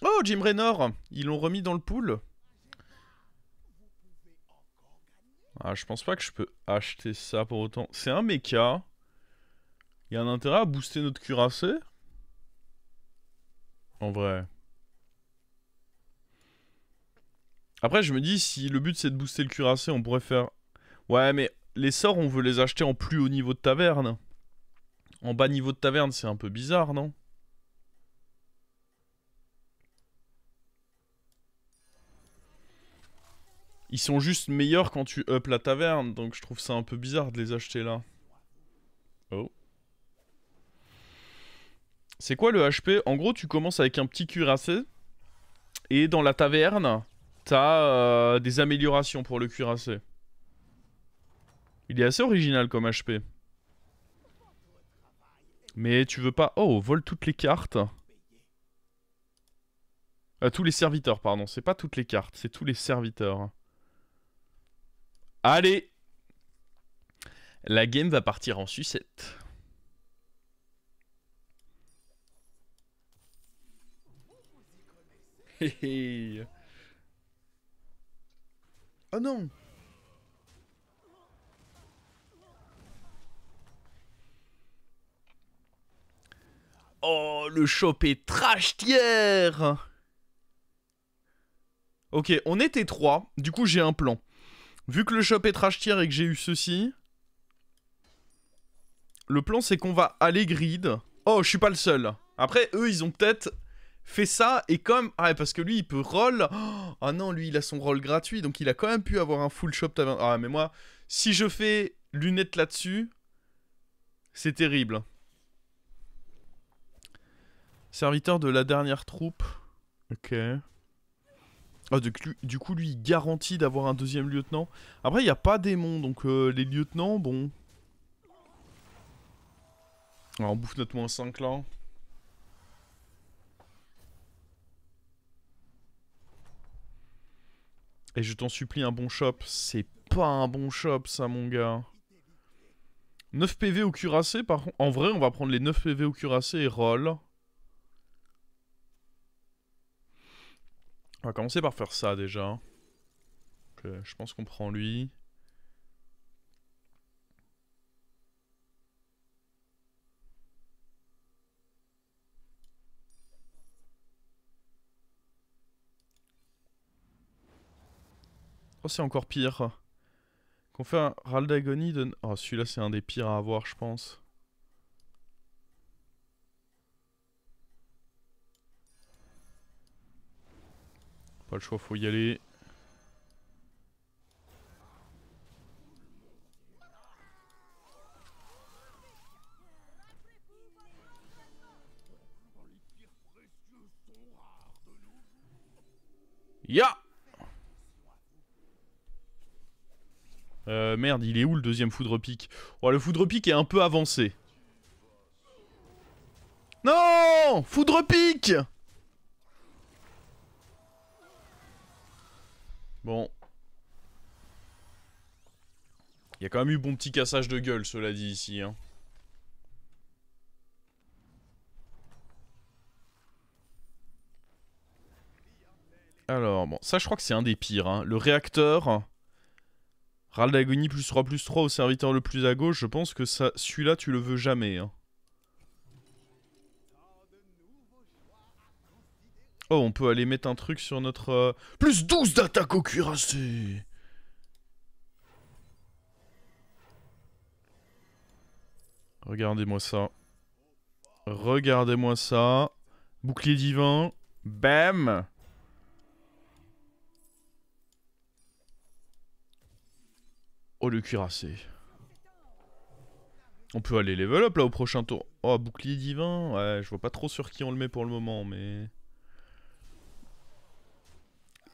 Oh, Jim Raynor! Ils l'ont remis dans le pool. Ah, je pense pas que je peux acheter ça pour autant. C'est un mecha. Il y a un intérêt à booster notre cuirassé? En vrai. Après, je me dis, si le but c'est de booster le cuirassé, on pourrait faire... Ouais, mais les sorts, on veut les acheter en plus haut niveau de taverne. En bas niveau de taverne, c'est un peu bizarre, non? Ils sont juste meilleurs quand tu up la taverne, donc je trouve ça un peu bizarre de les acheter là. Oh. C'est quoi le HP? En gros, tu commences avec un petit cuirassé, et dans la taverne, t'as des améliorations pour le cuirassé. Il est assez original comme HP. Mais tu veux pas... Oh, vole toutes les cartes. Tous les serviteurs, pardon. C'est pas toutes les cartes, c'est tous les serviteurs. Allez! La game va partir en sucette. Hé hé. Oh non! Oh, le shop est trash tier! Ok, on était trois. Du coup, j'ai un plan. Vu que le shop est trash tier et que j'ai eu ceci, le plan c'est qu'on va aller grid. Oh, je suis pas le seul. Après, eux, ils ont peut-être fait ça et comme... Ah, parce que lui, il peut roll. Ah non, lui, il a son roll gratuit, donc il a quand même pu avoir un full shop taverne. Ah, mais moi, si je fais lunettes là-dessus, c'est terrible. Serviteur de la dernière troupe. Ok. Ah, du coup, lui, il garantit d'avoir un deuxième lieutenant. Après, il n'y a pas démon, donc les lieutenants, bon... Alors, on bouffe notre -5 là. Et je t'en supplie, un bon shop. C'est pas un bon shop, ça, mon gars. 9 PV au cuirassé, par contre. En vrai, on va prendre les 9 PV au cuirassé et roll. On va commencer par faire ça, déjà. Ok, je pense qu'on prend lui. Oh, c'est encore pire. Qu'on fait un Ral d'Agonie de... Oh, celui-là, c'est un des pires à avoir, je pense. Pas le choix, faut y aller. Ya! Merde, il est où le deuxième foudre pique? Oh, le foudre pique est un peu avancé. Non! Foudre pique! Bon. Il y a quand même eu bon petit cassage de gueule, cela dit, ici. Hein. Alors, bon, ça je crois que c'est un des pires. Hein. Le réacteur... Ral d'agonie +3/+3 au serviteur le plus à gauche, je pense que ça, celui-là tu le veux jamais. Hein. Oh, on peut aller mettre un truc sur notre... +12 d'attaque au cuirassé. Regardez-moi ça. Regardez-moi ça. Bouclier divin. Bam. Oh, le cuirassé. On peut aller level up là au prochain tour. Oh, bouclier divin. Ouais, je vois pas trop sur qui on le met pour le moment, mais...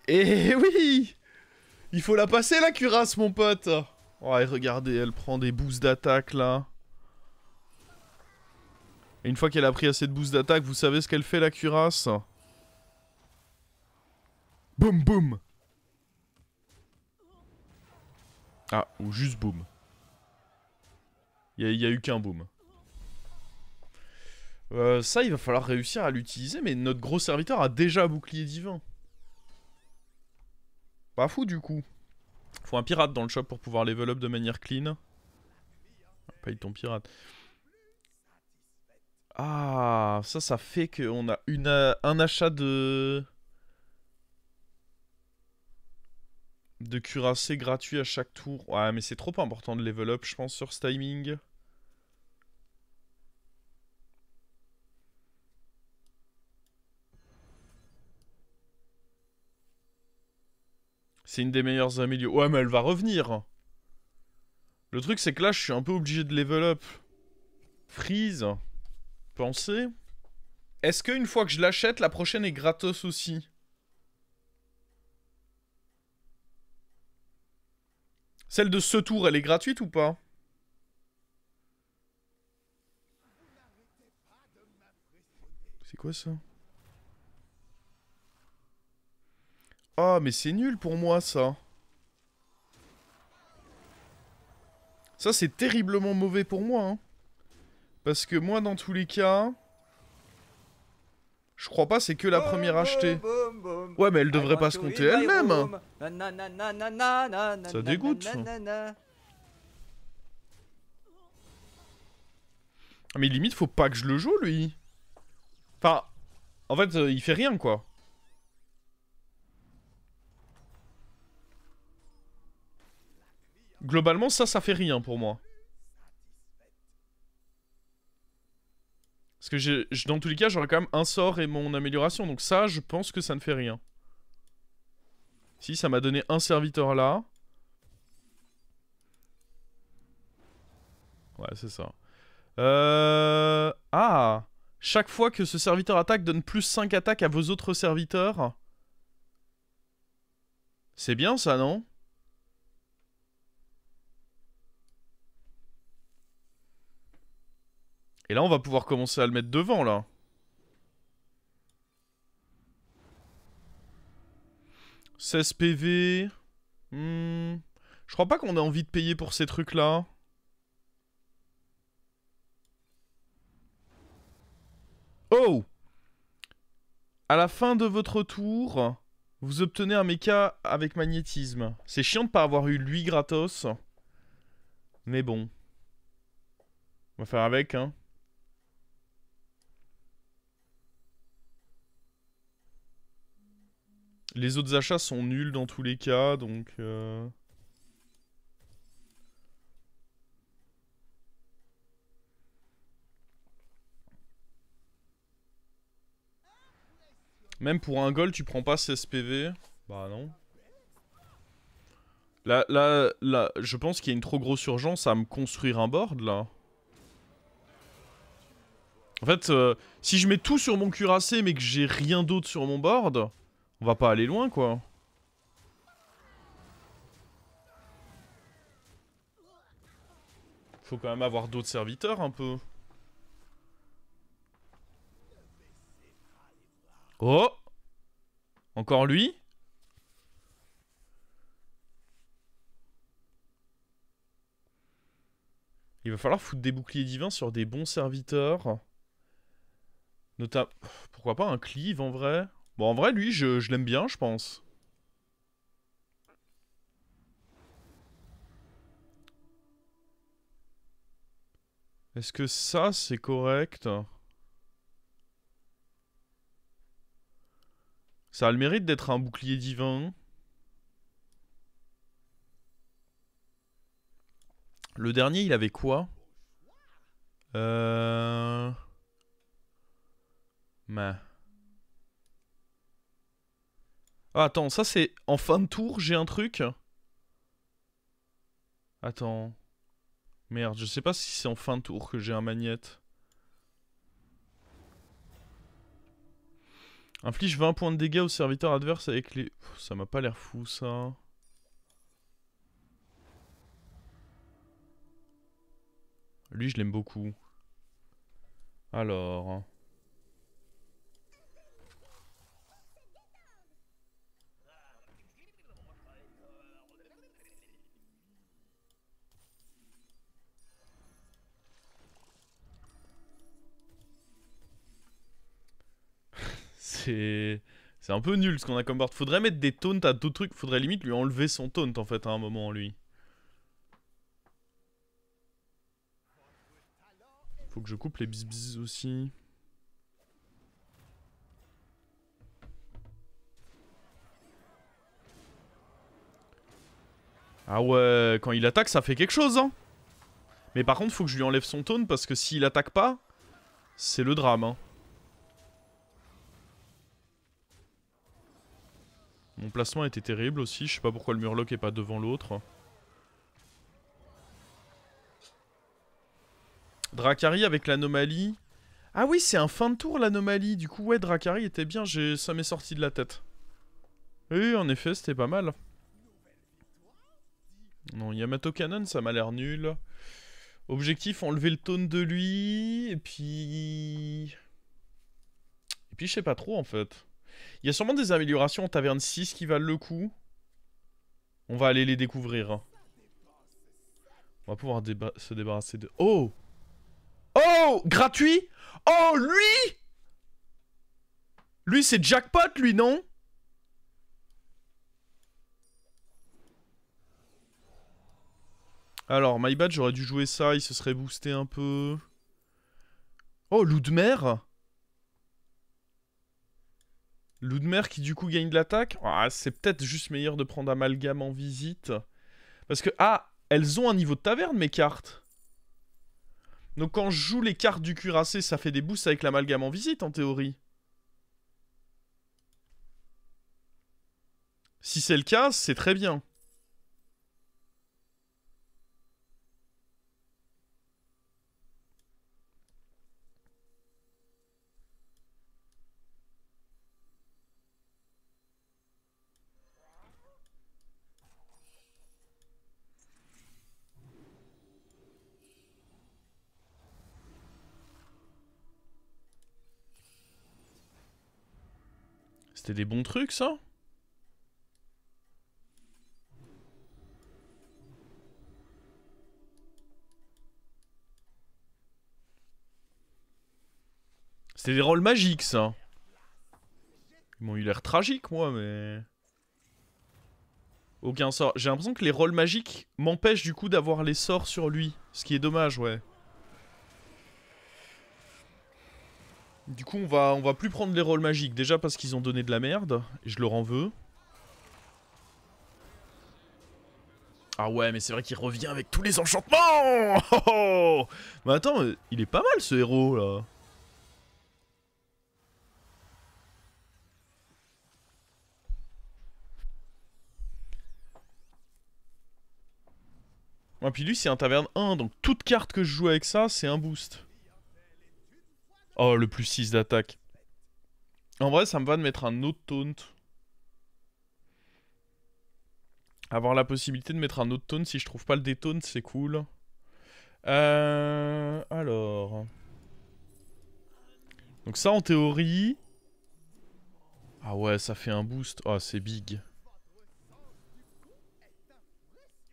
Eh oui! Il faut la passer la cuirasse, mon pote. Ouais, regardez, elle prend des boosts d'attaque là. Et une fois qu'elle a pris assez de boosts d'attaque, vous savez ce qu'elle fait la cuirasse? Boum boum. Ah, ou juste boum. Il y a eu qu'un boom. Ça, il va falloir réussir à l'utiliser, mais notre gros serviteur a déjà bouclier divin. Pas fou, du coup. Faut un pirate dans le shop pour pouvoir level up de manière clean. Paye ton pirate. Ah, ça fait qu'on a un achat de cuirassé gratuit à chaque tour. Ouais, mais c'est trop important de level up, je pense, sur ce timing. C'est une des meilleures améliorations. Ouais, mais elle va revenir. Le truc, c'est que là, je suis un peu obligé de level up. Freeze. Pensez. Est-ce qu'une fois que je l'achète, la prochaine est gratos aussi? Celle de ce tour, elle est gratuite ou pas? C'est quoi ça? Ah, mais c'est nul pour moi, ça. Ça, c'est terriblement mauvais pour moi, hein. Parce que moi, dans tous les cas... Je crois pas, c'est que la première achetée. Ouais, mais elle devrait pas se compter elle-même. Ça dégoûte. Ah, mais limite, faut pas que je le joue, lui. Enfin, en fait, il fait rien, quoi. Globalement, ça fait rien pour moi. Parce que dans tous les cas, j'aurai quand même un sort et mon amélioration. Donc ça, je pense que ça ne fait rien. Si, ça m'a donné un serviteur là. Ouais, c'est ça. Ah! Chaque fois que ce serviteur attaque, donne plus 5 attaques à vos autres serviteurs. C'est bien ça, non? Et là, on va pouvoir commencer à le mettre devant, là. « 16 PV... Je crois pas qu'on ait envie de payer pour ces trucs-là. Oh! À la fin de votre tour, vous obtenez un mecha avec magnétisme. C'est chiant de pas avoir eu lui gratos. Mais bon. On va faire avec, hein. Les autres achats sont nuls dans tous les cas, donc... Même pour un gold, tu prends pas 16 PV. Bah non. Là, je pense qu'il y a une trop grosse urgence à me construire un board, là. En fait, si je mets tout sur mon cuirassé, mais que j'ai rien d'autre sur mon board, on va pas aller loin, quoi. Faut quand même avoir d'autres serviteurs, un peu. Oh! Encore lui? Il va falloir foutre des boucliers divins sur des bons serviteurs. Notamment... Pourquoi pas un cleave, en vrai? Bon, en vrai, lui, je l'aime bien, je pense. Est-ce que ça, c'est correct? Ça a le mérite d'être un bouclier divin. Le dernier, il avait quoi? Mais... Ah, attends, ça c'est... En fin de tour, j'ai un truc. Attends. Merde, je sais pas si c'est en fin de tour que j'ai un magnète. Inflige 20 points de dégâts au serviteur adverse avec les... Pff, ça m'a pas l'air fou, ça. Lui, je l'aime beaucoup. Alors... C'est un peu nul ce qu'on a comme board. Faudrait mettre des taunts à d'autres trucs. Faudrait limite lui enlever son taunt en fait à un moment, lui. Faut que je coupe les bis aussi. Ah ouais, quand il attaque, ça fait quelque chose, hein. Mais par contre, faut que je lui enlève son taunt parce que s'il attaque pas, c'est le drame, hein. Mon placement était terrible aussi, je sais pas pourquoi le Murloc est pas devant l'autre. Dracari avec l'anomalie. Ah oui, c'est un fin de tour l'anomalie. Du coup, ouais, Dracari était bien, ça m'est sorti de la tête. Oui, en effet, c'était pas mal. Non, Yamato Cannon, ça m'a l'air nul. Objectif, enlever le taunt de lui, et puis... Et puis je sais pas trop, en fait. Il y a sûrement des améliorations en Taverne 6 qui valent le coup. On va aller les découvrir. On va pouvoir se débarrasser de... Oh! Oh! Gratuit? Oh, lui! Lui, c'est jackpot, lui, non? Alors, my bad, j'aurais dû jouer ça, il se serait boosté un peu. Oh, loup de mer? Loup de mer qui du coup gagne de l'attaque. Ah, c'est peut-être juste meilleur de prendre Amalgame en visite. Parce que, ah, elles ont un niveau de taverne, mes cartes. Donc quand je joue les cartes du cuirassé, ça fait des boosts avec l'Amalgame en visite, en théorie. Si c'est le cas, c'est très bien. C'était des bons trucs, ça? C'était des rôles magiques, ça. Ils m'ont eu l'air tragique, moi, mais... Aucun sort. J'ai l'impression que les rôles magiques m'empêchent, du coup, d'avoir les sorts sur lui. Ce qui est dommage, ouais. Du coup, on va plus prendre les rôles magiques. Déjà parce qu'ils ont donné de la merde. Et je leur en veux. Ah ouais, mais c'est vrai qu'il revient avec tous les enchantements. Oh oh. Mais attends, il est pas mal ce héros là. Ouais, puis lui c'est un taverne 1, donc toute carte que je joue avec ça, c'est un boost. Oh, le plus 6 d'attaque. En vrai, ça me va de mettre un autre taunt. Avoir la possibilité de mettre un autre taunt si je trouve pas le détaunt, c'est cool. Alors... Donc ça, en théorie... Ah ouais, ça fait un boost. Oh, c'est big.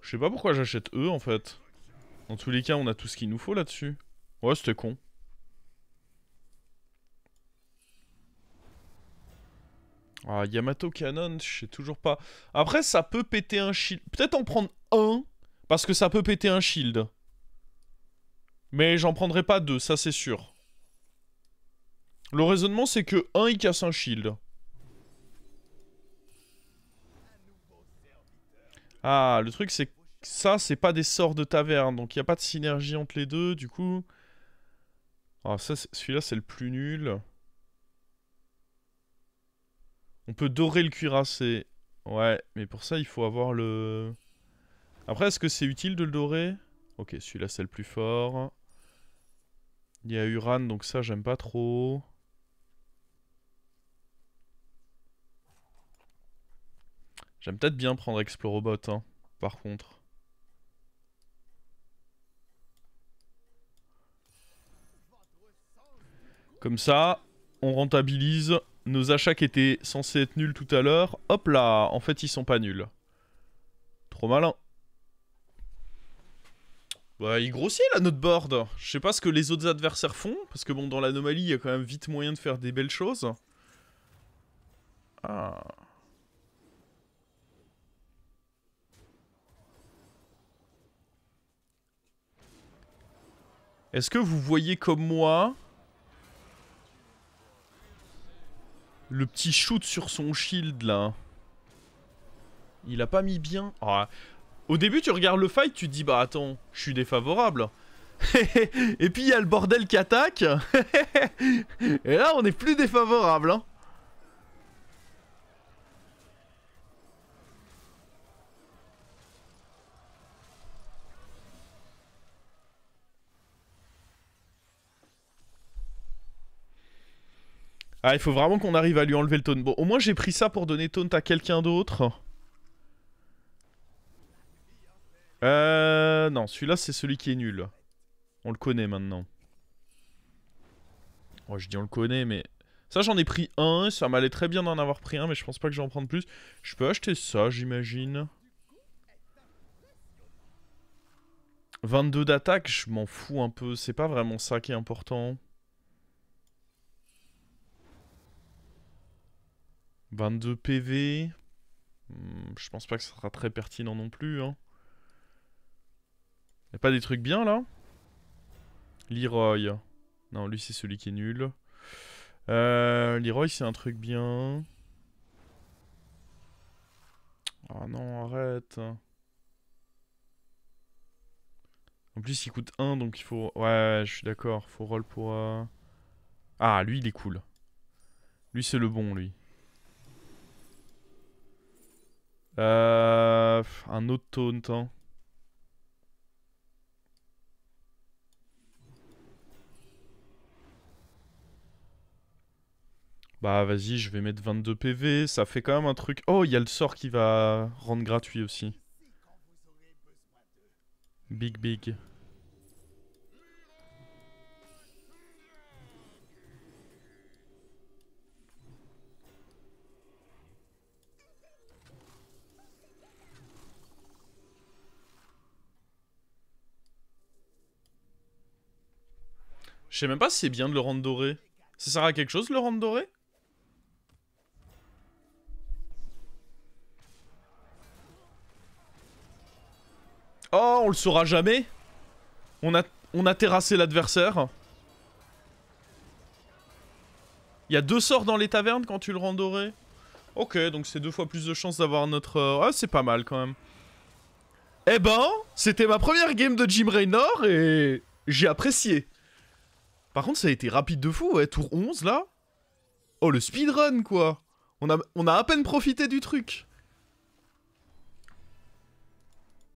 Je sais pas pourquoi j'achète eux, en fait. Dans tous les cas, on a tout ce qu'il nous faut là-dessus. Ouais, c'était con. Ah, Yamato Cannon, je sais toujours pas. Après, ça peut péter un shield. Peut-être en prendre un, parce que ça peut péter un shield. Mais j'en prendrai pas deux, ça c'est sûr. Le raisonnement, c'est que un, il casse un shield. Ah, le truc, c'est que ça, c'est pas des sorts de taverne, donc il n'y a pas de synergie entre les deux, du coup... Ah, ça, celui-là, c'est le plus nul. On peut dorer le cuirassé. Ouais, mais pour ça, il faut avoir le... Après, est-ce que c'est utile de le dorer? Ok, celui-là, c'est le plus fort. Il y a Uran, donc ça, j'aime pas trop. J'aime peut-être bien prendre Explorobot, hein, par contre. Comme ça, on rentabilise nos achats qui étaient censés être nuls tout à l'heure. Hop là, en fait, ils sont pas nuls. Trop malin. Ouais, il grossit là notre board. Je sais pas ce que les autres adversaires font, parce que bon, dans l'anomalie, il y a quand même vite moyen de faire des belles choses. Ah. Est-ce que vous voyez comme moi le petit shoot sur son shield là? Il a pas mis bien. Ah. Au début tu regardes le fight, tu te dis bah attends, je suis défavorable. Et puis il y a le bordel qui attaque. Et là on est plus défavorable hein. Ah, il faut vraiment qu'on arrive à lui enlever le taunt. Bon, au moins j'ai pris ça pour donner taunt à quelqu'un d'autre. Non, celui-là c'est celui qui est nul. On le connaît maintenant. Oh, je dis on le connaît, mais... Ça, j'en ai pris un. Ça m'allait très bien d'en avoir pris un, mais je pense pas que je vais en prendre plus. Je peux acheter ça, j'imagine. 22 d'attaque, je m'en fous un peu. C'est pas vraiment ça qui est important. 22 PV. Je pense pas que ça sera très pertinent non plus. Hein. Y'a pas des trucs bien là? Leroy. Non, lui c'est celui qui est nul. Leroy c'est un truc bien. Oh non, arrête. En plus il coûte 1 donc il faut... Ouais, je suis d'accord. Faut roll pour... Ah, lui il est cool. Lui c'est le bon lui. Un autre taunt. Hein. Bah vas-y, je vais mettre 22 PV, ça fait quand même un truc... Oh, il y a le sort qui va rendre gratuit aussi. Big big. Je sais même pas si c'est bien de le rendre doré. Ça sert à quelque chose de le rendre doré? Oh, on le saura jamais. On a terrassé l'adversaire. Il y a 2 sorts dans les tavernes quand tu le rends doré. Ok, donc c'est 2 fois plus de chances d'avoir notre... Ouais, c'est pas mal quand même. Eh ben, c'était ma première game de Jim Raynor et j'ai apprécié. Par contre, ça a été rapide de fou, ouais. Tour 11, là. Oh, le speedrun, quoi. On a à peine profité du truc.